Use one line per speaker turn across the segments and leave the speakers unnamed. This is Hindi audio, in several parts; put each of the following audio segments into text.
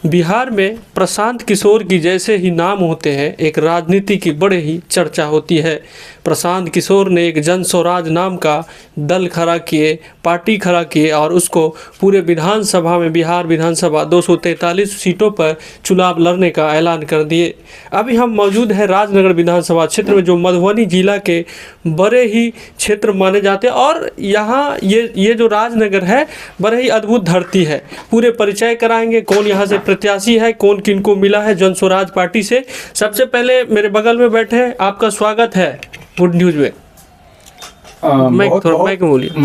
बिहार में प्रशांत किशोर की जैसे ही नाम होते हैं एक राजनीति की बड़े ही चर्चा होती है। प्रशांत किशोर ने एक जन स्वराज नाम का दल खड़ा किए, पार्टी खड़ा किए और उसको पूरे विधानसभा में, बिहार विधानसभा 243 सीटों पर चुनाव लड़ने का ऐलान कर दिए। अभी हम मौजूद हैं राजनगर विधानसभा क्षेत्र में, जो मधुबनी जिला के बड़े ही क्षेत्र माने जाते हैं और यहाँ ये जो राजनगर है बड़े ही अद्भुत धरती है। पूरे परिचय कराएंगे कौन यहाँ से प्रत्याशी है, कौन किनको मिला है जन स्वराज पार्टी से। सबसे पहले मेरे बगल में बैठे हैं, आपका स्वागत है गुड न्यूज में।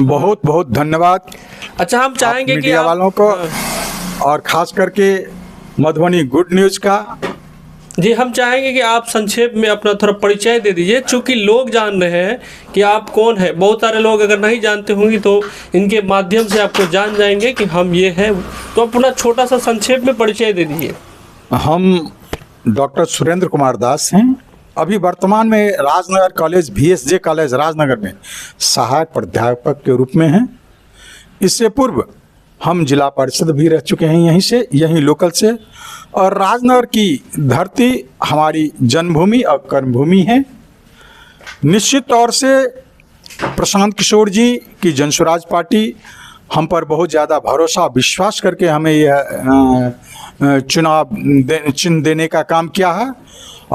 बहुत बहुत धन्यवाद।
अच्छा, हम चाहेंगे कि
मीडिया वालों को और खास करके मधुबनी गुड न्यूज का।
जी, हम चाहेंगे कि आप संक्षेप में अपना थोड़ा परिचय दे दीजिए, चूँकि लोग जान रहे हैं कि आप कौन है। बहुत सारे लोग अगर नहीं जानते होंगे तो इनके माध्यम से आपको जान जाएंगे कि हम ये हैं। तो अपना छोटा सा संक्षेप में परिचय दे दीजिए।
हम डॉक्टर सुरेंद्र कुमार दास हैं। अभी वर्तमान में Rajnagar college, VSJ college Rajnagar में सहायक प्राध्यापक के रूप में हैं। इससे पूर्व हम जिला परिषद भी रह चुके हैं यहीं लोकल से। और राजनगर की धरती हमारी जन्मभूमि और कर्मभूमि है। निश्चित तौर से प्रशांत किशोर जी की जन स्वराज पार्टी हम पर बहुत ज़्यादा भरोसा विश्वास करके हमें यह चुनाव चिन्ह देने का काम किया है।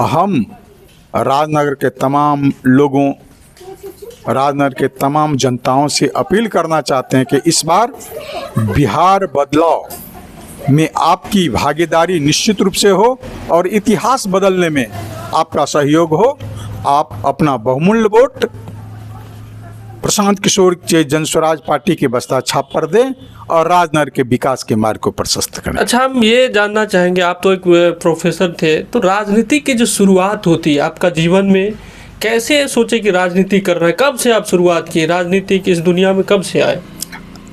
हम राजनगर के तमाम लोगों, राजनगर के तमाम जनताओं से अपील करना चाहते हैं कि इस बार बिहार बदलाव में आपकी भागीदारी निश्चित रूप से हो और इतिहास बदलने में आपका सहयोग हो। आप अपना बहुमूल्य वोट प्रशांत किशोर के जन स्वराज पार्टी के बस्ता छाप पर दें और राजनगर के विकास के मार्ग को प्रशस्त करें।
अच्छा, हम ये जानना चाहेंगे, आप तो एक प्रोफेसर थे, तो राजनीति की जो शुरुआत होती है आपका जीवन में, कैसे सोचे कि राजनीति कर रहे हैं? कब से आप शुरुआत की राजनीति की, इस दुनिया में कब से आए?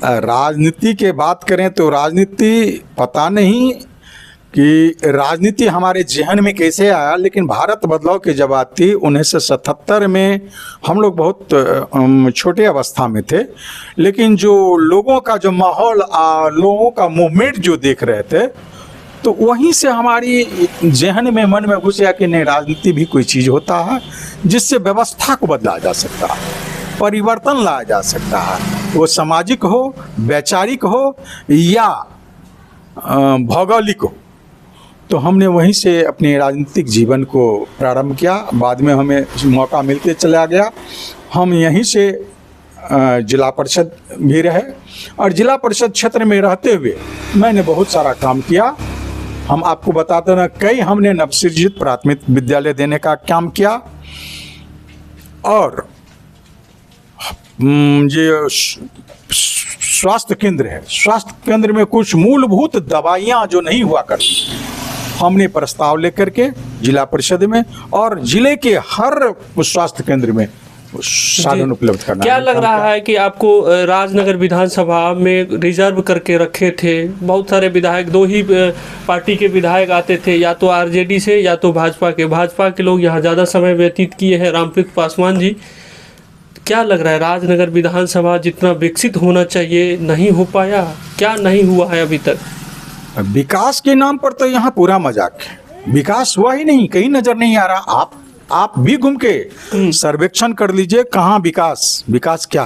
राजनीति के बात करें तो राजनीति पता नहीं कि राजनीति हमारे जहन में कैसे आया, लेकिन भारत बदलाव की जब बात थी 1977 में हम लोग बहुत छोटे अवस्था में थे, लेकिन जो लोगों का जो माहौल, लोगों का मूवमेंट जो देख रहे थे, तो वहीं से हमारी जहन में, मन में घुस गया कि नहीं, राजनीति भी कोई चीज़ होता है जिससे व्यवस्था को बदला जा सकता है, परिवर्तन लाया जा सकता है। वो सामाजिक हो, वैचारिक हो या भौगोलिक हो। तो हमने वहीं से अपने राजनीतिक जीवन को प्रारंभ किया। बाद में हमें मौका मिलते चला गया। हम यहीं से जिला परिषद भी रहे और जिला परिषद क्षेत्र में रहते हुए मैंने बहुत सारा काम किया। हम आपको बताते ना, कई हमने नवसृजित प्राथमिक विद्यालय देने का काम किया और ये स्वास्थ्य केंद्र है, स्वास्थ्य केंद्र में कुछ मूलभूत दवाइयाँ जो नहीं हुआ करती, हमने प्रस्ताव लेकर के जिला परिषद में और जिले के हर स्वास्थ्य केंद्र में साधन उपलब्ध करना।
क्या लग रहा है कि आपको राजनगर विधानसभा में रिजर्व करके रखे थे? बहुत सारे विधायक, दो ही पार्टी के विधायक आते थे, या तो RJD से या तो भाजपा के लोग यहाँ ज़्यादा समय व्यतीत किए हैं, रामप्रीत पासवान जी। क्या लग रहा है राजनगर विधानसभा जितना विकसित होना चाहिए नहीं हो पाया? क्या नहीं हुआ है अभी तक?
विकास के नाम पर तो यहाँ पूरा मजाक है। विकास हुआ ही नहीं, कहीं नजर नहीं आ रहा। आप भी घूम के सर्वेक्षण कर लीजिए, कहाँ विकास क्या,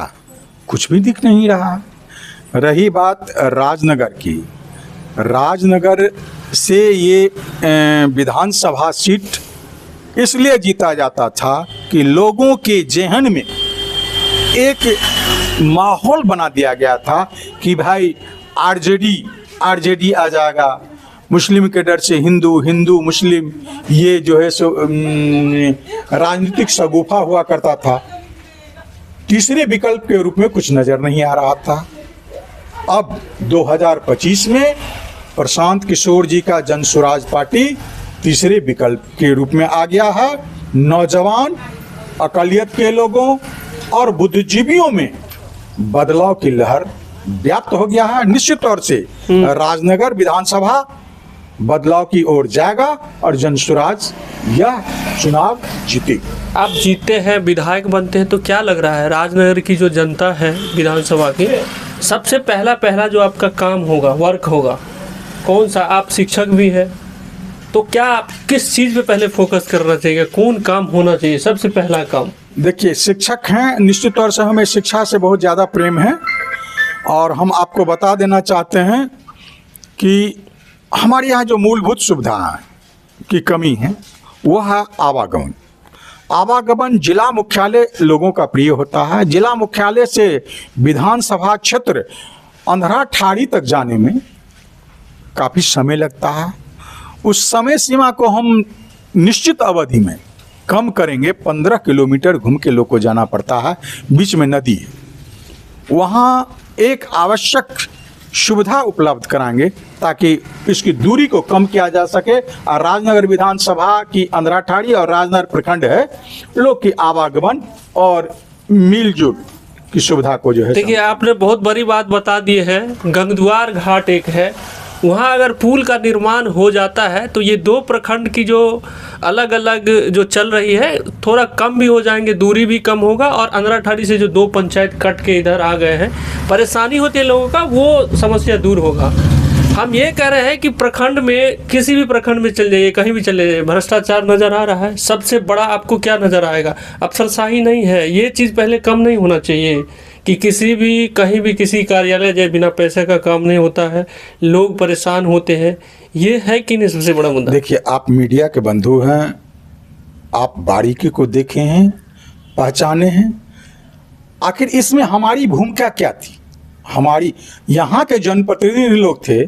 कुछ भी दिख नहीं रहा। रही बात राजनगर की, राजनगर से ये विधानसभा सीट इसलिए जीता जाता था कि लोगों के जहन में एक माहौल बना दिया गया था कि भाई RJD आ जाएगा, मुस्लिम के डर से हिंदू मुस्लिम, ये जो है सो राजनीतिक शगुफा हुआ करता था। तीसरे विकल्प के रूप में कुछ नजर नहीं आ रहा था। अब 2025 में प्रशांत किशोर जी का जन स्वराज पार्टी तीसरे विकल्प के रूप में आ गया है। नौजवान, अकलियत के लोगों और बुद्धिजीवियों में बदलाव की लहर व्याप्त हो गया है। निश्चित तौर से राजनगर विधानसभा बदलाव की ओर जाएगा और जन स्वराज यह चुनाव जीते।
आप जीतते हैं, विधायक बनते हैं, तो क्या लग रहा है राजनगर की जो जनता है विधानसभा की, सबसे पहला जो आपका काम होगा, वर्क होगा, कौन सा, आप शिक्षक भी हैं, तो क्या किस चीज़ पे पहले फोकस करना चाहिए, कौन काम होना चाहिए सबसे पहला काम?
देखिए, शिक्षक हैं, निश्चित तौर से हमें शिक्षा से बहुत ज़्यादा प्रेम है और हम आपको बता देना चाहते हैं कि हमारे यहाँ जो मूलभूत सुविधा की कमी है वो है आवागमन। आवागमन जिला मुख्यालय लोगों का प्रिय होता है। जिला मुख्यालय से विधानसभा क्षेत्र अंधरा ठाड़ी तक जाने में काफ़ी समय लगता है। उस समय सीमा को हम निश्चित अवधि में कम करेंगे। 15 किलोमीटर घूम के लोग को जाना पड़ता है, बीच में नदी है, वहाँ एक आवश्यक सुविधा उपलब्ध कराएंगे ताकि इसकी दूरी को कम किया जा सके। और राजनगर विधानसभा की अंधरा ठाड़ी और राजनगर प्रखंड है, लोग की आवागमन और मिलजुल की सुविधा को जो है,
देखिए आपने बहुत बड़ी बात बता दी है। गंगद्वार घाट एक है, वहाँ अगर पुल का निर्माण हो जाता है तो ये 2 प्रखंड की जो अलग अलग जो चल रही है थोड़ा कम भी हो जाएंगे, दूरी भी कम होगा, और अंधरा ठाड़ी से जो 2 पंचायत कट के इधर आ गए हैं, परेशानी होती है लोगों का, वो समस्या दूर होगा। हम ये कह रहे हैं कि प्रखंड में, किसी भी प्रखंड में चल जाइए, कहीं भी चले जाइए, भ्रष्टाचार नज़र आ रहा है। सबसे बड़ा आपको क्या नज़र आएगा? अफसरशाही नहीं है। ये चीज़ पहले कम नहीं होना चाहिए कि किसी भी, कहीं भी किसी कार्यालय जाए, बिना पैसे का काम नहीं होता है, लोग परेशान होते हैं। ये है कि नहीं सबसे बड़ा मुद्दा?
देखिए, आप मीडिया के बंधु हैं, आप बारीकी को देखे हैं, पहचाने हैं। आखिर इसमें हमारी भूमिका क्या थी? हमारी यहाँ के जनप्रतिनिधि लोग थे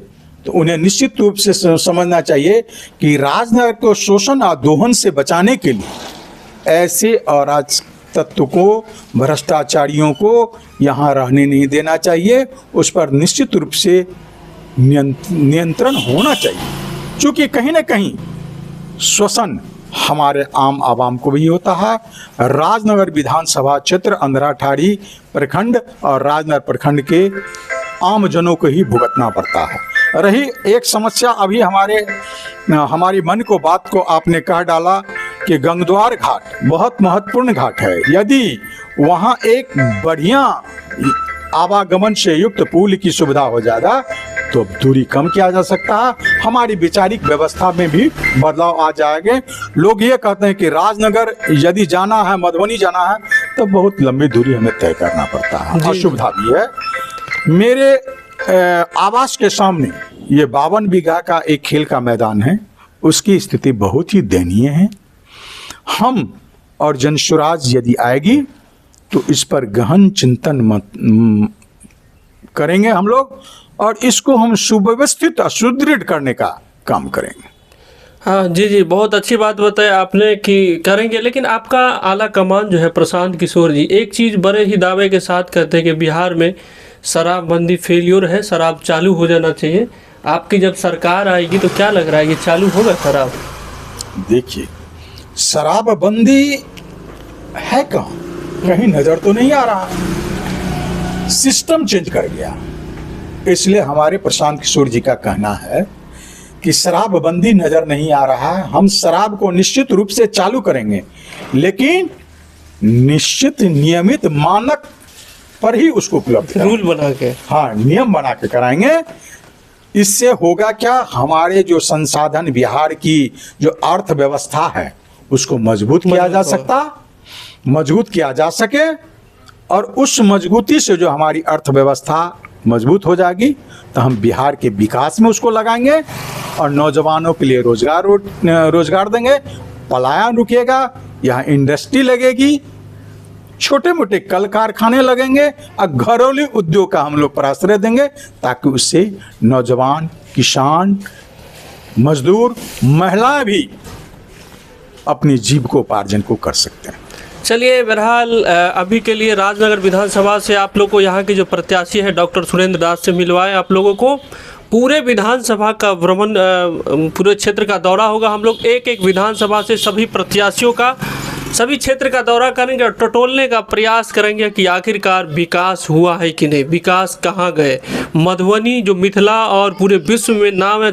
तो उन्हें निश्चित रूप से समझना चाहिए कि राजनगर को शोषण और दोहन से बचाने के लिए ऐसे अराजक तत्व को, भ्रष्टाचारियों को यहाँ रहने नहीं देना चाहिए। उस पर निश्चित रूप से नियंत्रण होना चाहिए, क्योंकि कहीं ना कहीं शोषण हमारे आम आवाम को भी होता है। राजनगर विधानसभा क्षेत्र अंधरा ठाड़ी प्रखंड और राजनगर प्रखंड के आम जनों को ही भुगतना पड़ता है। रही एक समस्या, अभी हमारी मन को बात को आपने कह डाला कि गंगद्वार घाट बहुत महत्वपूर्ण घाट है। यदि वहाँ एक बढ़िया आवागमन से युक्त पुल की सुविधा हो जाएगा तो दूरी कम किया जा सकता है। हमारी वैचारिक व्यवस्था में भी बदलाव आ जाएंगे। लोग ये कहते हैं कि राजनगर यदि जाना है, मधुबनी जाना है, तो बहुत लंबी दूरी हमें तय करना पड़ता है, असुविधा भी है। मेरे आवास के सामने ये 52 बीघा का एक खेल का मैदान है, उसकी स्थिति बहुत ही दयनीय है। हम और जनसुराज यदि आएगी तो इस पर गहन चिंतन करेंगे हम लोग, और इसको हम सुव्यवस्थित और सुदृढ़ करने का काम करेंगे।
हाँ जी जी, बहुत अच्छी बात बताया आपने कि करेंगे। लेकिन आपका आला कमान जो है प्रशांत किशोर जी, एक चीज़ बड़े ही दावे के साथ कहते हैं कि बिहार में शराबबंदी फेल्योर है, शराब चालू हो जाना चाहिए। आपकी जब सरकार आएगी तो क्या लग रहा है, ये चालू होगा शराब?
देखिए, शराबबंदी है कहाँ, कहीं नज़र तो नहीं आ रहा। सिस्टम चेंज कर गया। इसलिए हमारे प्रशांत किशोर जी का कहना है कि शराबबंदी नज़र नहीं आ रहा है। हम शराब को निश्चित रूप से चालू करेंगे, लेकिन निश्चित नियमित मानक पर ही उसको उपलब्ध
रूल बना के,
हाँ, नियम बना के कराएंगे। इससे होगा क्या, हमारे जो संसाधन, बिहार की जो अर्थव्यवस्था है उसको मजबूत किया जा सकता, मजबूत किया जा सके, और उस मजबूती से जो हमारी अर्थव्यवस्था मजबूत हो जाएगी तो हम बिहार के विकास में उसको लगाएंगे और नौजवानों के लिए रोजगार देंगे, पलायन रुकेगा, यहाँ इंडस्ट्री लगेगी, छोटे मोटे कल कारखाने लगेंगे और घरेलू उद्योग का हम लोग प्रश्रय देंगे, ताकि उससे नौजवान, किसान, मजदूर, महिलाएं भी अपनी जीविकोपार्जन को कर सकते हैं।
चलिए, बहरहाल अभी के लिए राजनगर विधानसभा से आप लोग को यहाँ के जो प्रत्याशी है डॉक्टर सुरेंद्र दास से मिलवाए। आप लोगों को पूरे विधानसभा का भ्रमण, पूरे क्षेत्र का दौरा होगा। हम लोग एक एक विधानसभा से सभी प्रत्याशियों का, सभी क्षेत्र का दौरा करेंगे और टटोलने का प्रयास करेंगे कि आखिरकार विकास हुआ है कि नहीं, विकास कहाँ गए। मधुबनी जो मिथिला और पूरे विश्व में नाम है,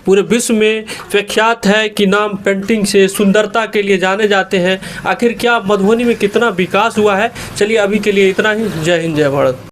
पूरे विश्व में प्रख्यात है कि नाम पेंटिंग से, सुंदरता के लिए जाने जाते हैं। आखिर क्या मधुबनी में कितना विकास हुआ है। चलिए, अभी के लिए इतना ही। जय हिंद, जय भारत।